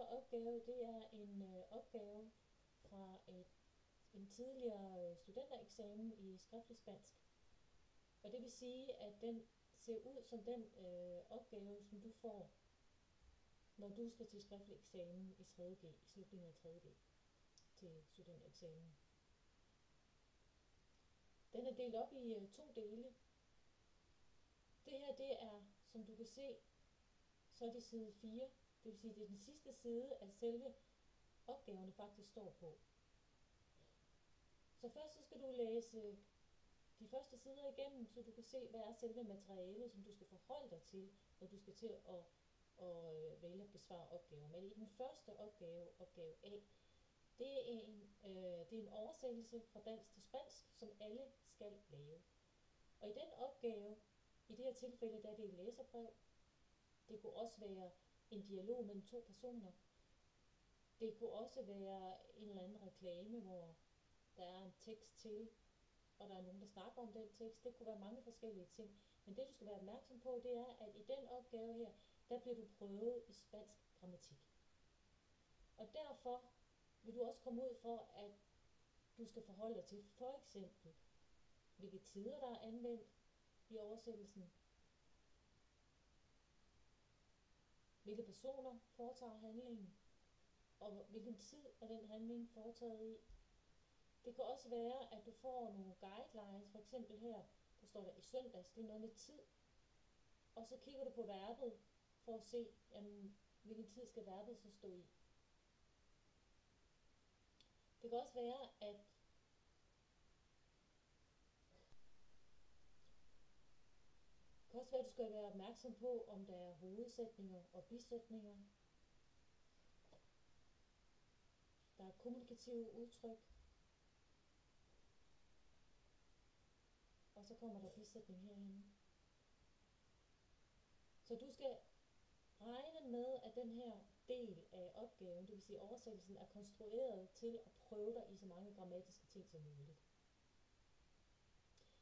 opgave, det er en opgave fra en tidligere studentereksamen i skriftlig spansk. Og det vil sige, at den ser ud som den opgave, som du får, når du skal til skriftlig eksamen i 3.G, i slutningen af 3.G til studentereksamen. Den er delt op i to dele. Det her, det er, som du kan se, så er det side 4. Det vil sige, det er den sidste side, at selve opgaverne faktisk står på. Så først så skal du læse de første sider igennem, så du kan se, hvad er selve materialet, som du skal forholde dig til, når du skal til at vælge at besvare opgaver. Men i den første opgave, opgave A, det er en oversættelse fra dansk til spansk, som alle skal lave. Og i den opgave, i det her tilfælde, der er det et læserbrev. Det kunne også være en dialog mellem to personer. Det kunne også være en eller anden reklame, hvor der er en tekst til, og der er nogen, der snakker om den tekst. Det kunne være mange forskellige ting. Men det, du skal være opmærksom på, det er, at i den opgave her, der bliver du prøvet i spansk grammatik. Og derfor vil du også komme ud for, at du skal forholde dig til for eksempel, hvilke tider der er anvendt i oversættelsen, hvilke personer foretager handlingen, og hvilken tid er den handling foretaget i. Det kan også være, at du får nogle guidelines, for eksempel her, der står der i søndags, det er noget med tid, og så kigger du på verbet, for at se, jamen, hvilken tid skal verbet så stå i. Det kan også være, at du skal være opmærksom på, om der er hovedsætninger og bisætninger. Der er kommunikative udtryk. Og så kommer der bisætning herinde. Så du skal regne med, at den her del af opgaven, det vil sige oversættelsen, er konstrueret til at prøve dig i så mange grammatiske ting som muligt.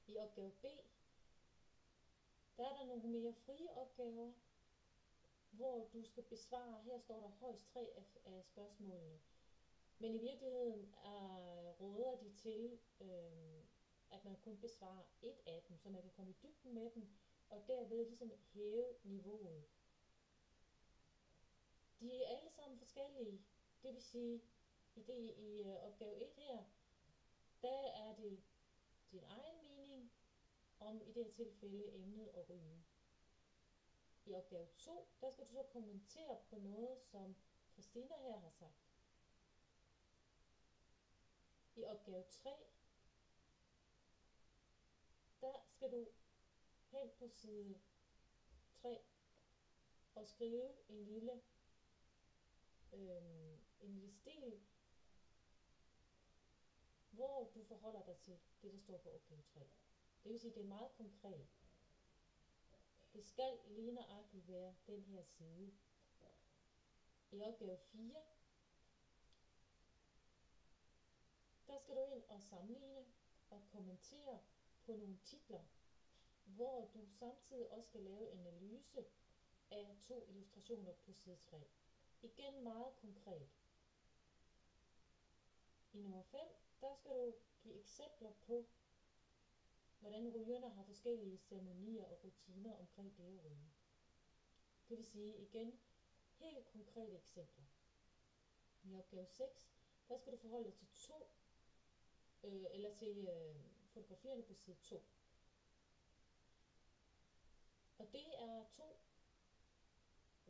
I opgave B, der er der nogle mere frie opgaver, hvor du skal besvare, her står der højst 3 af spørgsmålene. Men i virkeligheden råder de til, at man kun besvarer 1 af dem, så man kan komme i dybden med dem, og derved ligesom hæve niveauet. De er alle sammen forskellige. Det vil sige, i opgave 1 her, der er det din egen mening om i det her tilfælde emnet at ryge. I opgave 2, der skal du så kommentere på noget, som Christina her har sagt. I opgave 3, der skal du hen på side 3 og skrive en lille stil, hvor du forholder dig til det, der står på opgave 3. Det vil sige, at det er meget konkret. Det skal lige nøjagtigt være den her side. I opgave 4, der skal du ind og sammenligne og kommentere på nogle titler, hvor du samtidig også skal lave en analyse af 2 illustrationer på side 3. Igen meget konkret. I nummer 5, der skal du give eksempler på, hvordan rygerne har forskellige ceremonier og rutiner omkring det at ryge. Det vil sige igen helt konkrete eksempler. I opgave 6, der skal du forholde dig til fotografierne på side 2. Og det er 2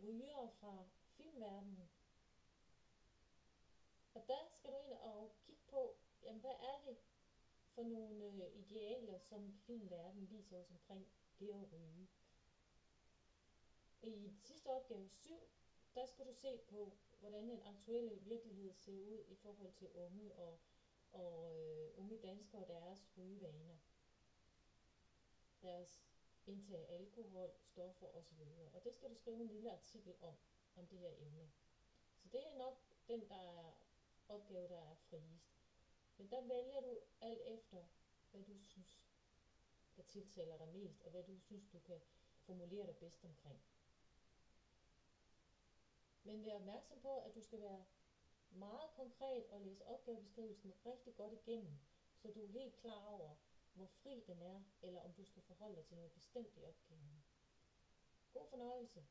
rygere fra filmverdenen. Og der skal du ind og kigge på, jamen, hvad er det for nogle idealer, som filmverdenen viser os omkring det at ryge. I sidste opgave 7, der skal du se på, hvordan den aktuelle virkelighed ser ud i forhold til unge og unge danskere og deres rygevaner. Deres indtag af alkohol, stoffer osv. Og det skal du skrive en lille artikel om det her emne. Så det er nok den opgave, der er friest. Men der vælger du alt efter, hvad du synes, der tiltaler dig mest, og hvad du synes, du kan formulere dig bedst omkring. Men vær opmærksom på, at du skal være meget konkret og læse opgavebeskrivelsen rigtig godt igennem, så du er helt klar over, hvor fri den er, eller om du skal forholde dig til noget bestemt i opgaven. God fornøjelse!